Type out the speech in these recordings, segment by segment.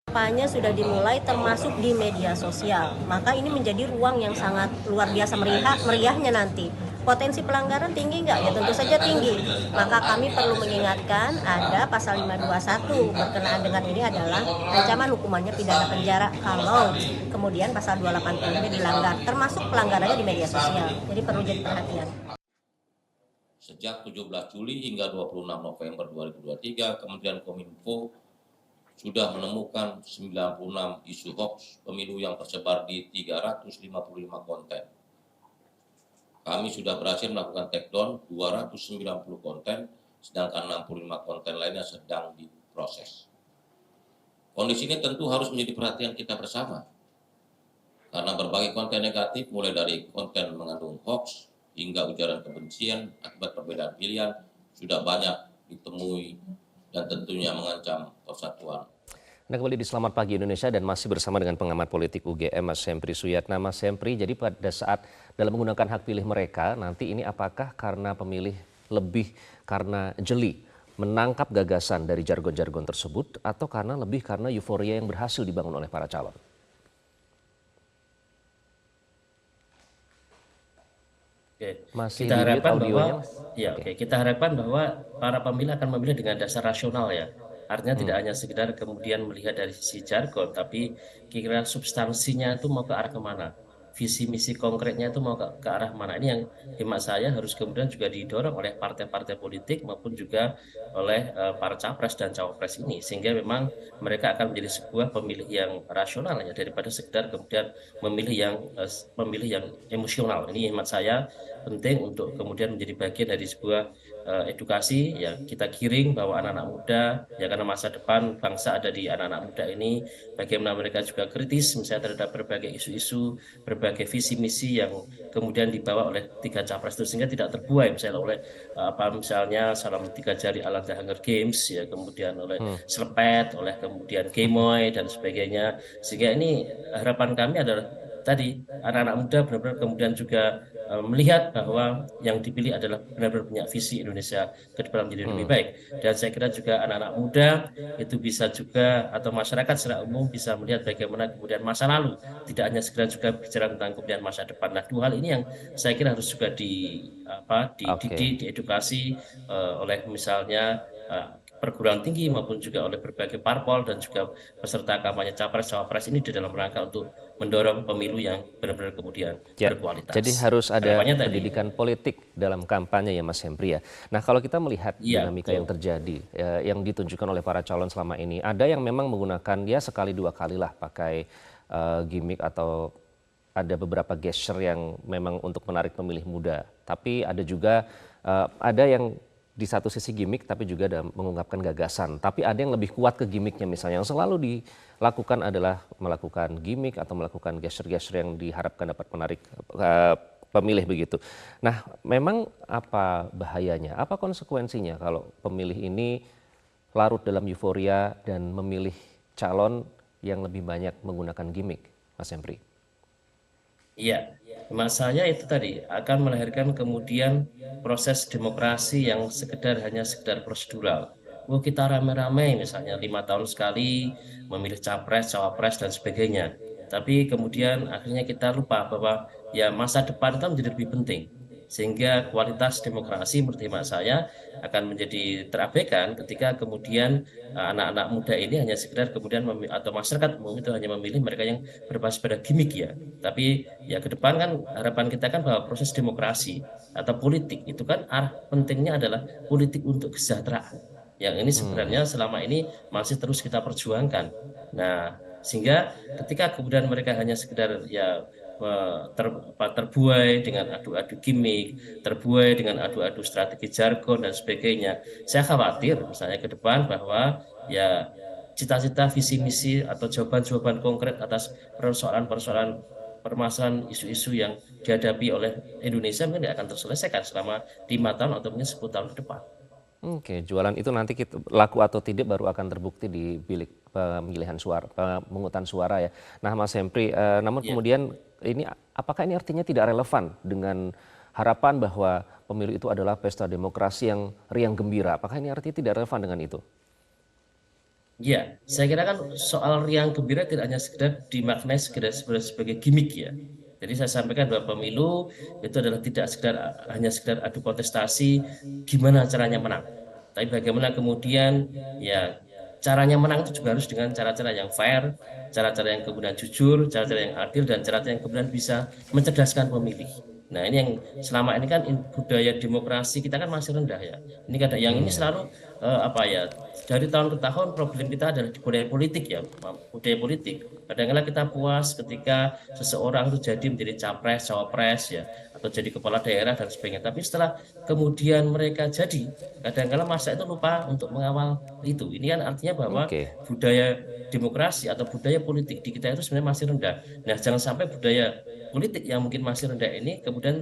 Kampanye sudah dimulai termasuk di media sosial, maka ini menjadi ruang yang sangat luar biasa meriahnya nanti. Potensi pelanggaran tinggi nggak? Ya tentu saja tinggi. Maka kami perlu mengingatkan ada pasal 521 berkenaan dengan ini adalah ancaman hukumannya pidana penjara kalau kemudian pasal 280 ini dilanggar, termasuk pelanggarannya di media sosial. Jadi perlu jadi perhatian. Sejak 17 Juli hingga 26 November 2023, Kementerian Kominfo sudah menemukan 96 isu hoax pemilu yang tersebar di 355 konten. Kami sudah berhasil melakukan takedown 290 konten, sedangkan 65 konten lainnya sedang diproses. Kondisi ini tentu harus menjadi perhatian kita bersama, karena berbagai konten negatif mulai dari konten mengandung hoax hingga ujaran kebencian akibat perbedaan pilihan sudah banyak ditemui dan tentunya mengancam persatuan. Anda kembali di Selamat Pagi Indonesia dan masih bersama dengan pengamat politik UGM Mas Hempri Suyatna. Mas Hempri, jadi pada saat dalam menggunakan hak pilih mereka nanti ini apakah karena pemilih lebih karena jeli menangkap gagasan dari jargon-jargon tersebut atau karena euforia yang berhasil dibangun oleh para calon? Oke, Masih kita di mute harapkan audionya, bahwa Mas. ya oke, kita harapkan bahwa para pemilih akan memilih dengan dasar rasional ya. Artinya tidak hanya sekedar kemudian melihat dari sisi jargon, tapi kira-kira substansinya itu mau ke arah kemana, visi misi konkretnya itu mau ke arah mana. Ini yang hemat saya harus kemudian juga didorong oleh partai-partai politik maupun juga oleh para capres dan cawapres ini, sehingga memang mereka akan menjadi sebuah pemilih yang rasional ya daripada sekedar kemudian memilih yang emosional. Ini hemat saya penting untuk kemudian menjadi bagian dari sebuah edukasi ya, kita giring bahwa anak-anak muda ya, karena masa depan bangsa ada di anak-anak muda ini, bagaimana mereka juga kritis misalnya terhadap berbagai isu-isu, berbagai visi misi yang kemudian dibawa oleh tiga capres itu, sehingga tidak terbuai misalnya oleh misalnya salam tiga jari ala The Hunger Games ya, kemudian oleh selepet, oleh kemudian gemoy dan sebagainya. Sehingga ini harapan kami adalah tadi anak-anak muda benar-benar kemudian juga melihat bahwa yang dipilih adalah benar-benar punya visi Indonesia ke depan menjadi lebih baik. Dan saya kira juga anak-anak muda itu bisa juga, atau masyarakat secara umum bisa melihat bagaimana kemudian masa lalu, tidak hanya segera juga bicara tentang kemudian masa depan. Nah, dua hal ini yang saya kira harus juga Oke. dididik, diedukasi oleh misalnya perguruan tinggi maupun juga oleh berbagai parpol dan juga peserta kampanye capres cawapres ini di dalam rangka untuk mendorong pemilu yang benar-benar kemudian Ya, jadi berkualitas. harus ada Harapannya tadi, pendidikan politik dalam kampanye ya Mas Hempri ya. Nah kalau kita melihat iya dinamika yang betul. terjadi, yang ditunjukkan oleh para calon selama ini, ada yang memang menggunakan ya sekali dua kali lah pakai gimmick atau ada beberapa gesture yang memang untuk menarik pemilih muda. Tapi ada juga ada yang di satu sisi gimmick tapi juga ada mengungkapkan gagasan. Tapi ada yang lebih kuat ke gimmicknya misalnya yang selalu dilakukan adalah melakukan gimmick atau melakukan gesture-gesture yang diharapkan dapat menarik pemilih begitu. Nah, memang apa bahayanya? Apa konsekuensinya kalau pemilih ini larut dalam euforia dan memilih calon yang lebih banyak menggunakan gimmick, Mas Hempri? Iya, masanya itu tadi akan melahirkan kemudian proses demokrasi yang sekedar prosedural. Oh, kita rame-rame misalnya 5 tahun sekali memilih capres, cawapres dan sebagainya. Tapi kemudian akhirnya kita lupa bahwa ya masa depan itu menjadi lebih penting. Sehingga kualitas demokrasi menurut hemat saya akan menjadi terabaikan ketika kemudian anak-anak muda ini hanya sekedar kemudian atau masyarakat umum itu hanya memilih mereka yang berbasis pada gimmick ya. Tapi ya ke depan kan harapan kita kan bahwa proses demokrasi atau politik itu kan arah pentingnya adalah politik untuk kesejahteraan. Yang ini sebenarnya selama ini masih terus kita perjuangkan. Nah, sehingga ketika kemudian mereka hanya sekedar ya terbuai dengan adu-adu gimmick, terbuai dengan adu-adu strategi jargon dan sebagainya. Saya khawatir misalnya ke depan bahwa ya cita-cita visi misi atau jawaban-jawaban konkret atas persoalan-persoalan permasalahan isu-isu yang dihadapi oleh Indonesia mungkin tidak akan terselesaikan selama 5 tahun atau mungkin 10 tahun ke depan. Oke, jualan itu nanti kita, laku atau tidak baru akan terbukti di bilik pemilihan suara, pemungutan suara ya. Nah, Mas Hempri, namun Ya. kemudian ini apakah ini artinya tidak relevan dengan harapan bahwa pemilu itu adalah pesta demokrasi yang riang gembira? Apakah ini artinya tidak relevan dengan itu? Ya, saya kira kan soal riang gembira tidak hanya sekedar dimaknai sebagai gimmick ya. Jadi saya sampaikan bahwa pemilu itu adalah tidak sekedar hanya sekedar adu kontestasi gimana caranya menang. Tapi bagaimana kemudian ya caranya menang itu juga harus dengan cara-cara yang fair, cara-cara yang kemudian jujur, cara-cara yang adil dan cara-cara yang kemudian bisa mencerdaskan pemilih. Nah, ini yang selama ini kan budaya demokrasi kita kan masih rendah ya. Ini kadang yang ini selalu apa ya, dari tahun ke tahun problem kita adalah di budaya politik ya, budaya politik. Kadang-kadang kita puas ketika seseorang itu jadi menjadi capres, cawapres ya, atau jadi kepala daerah dan sebagainya. Tapi setelah kemudian mereka jadi, kadang-kadang masa itu lupa untuk mengawal itu. Ini kan artinya bahwa Oke, budaya demokrasi atau budaya politik di kita itu sebenarnya masih rendah. Nah, jangan sampai budaya politik yang mungkin masih rendah ini kemudian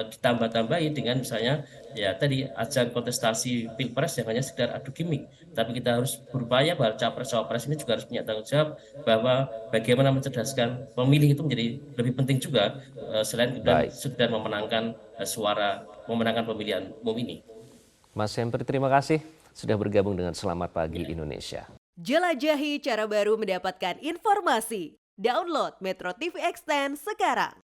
ditambah-tambahi dengan misalnya ya tadi ajang kontestasi pilpres yang hanya sekedar adu gimmick, tapi kita harus berupaya bahwa capres cawapres ini juga harus punya tanggung jawab bahwa bagaimana mencerdaskan pemilih itu menjadi lebih penting juga selain kemudian baik. sekedar memenangkan suara memenangkan pemilihan umum ini. Mas Hempri, terima kasih sudah bergabung dengan Selamat Pagi Ya. Indonesia. Jelajahi cara baru mendapatkan informasi. Download Metro TV Extend sekarang.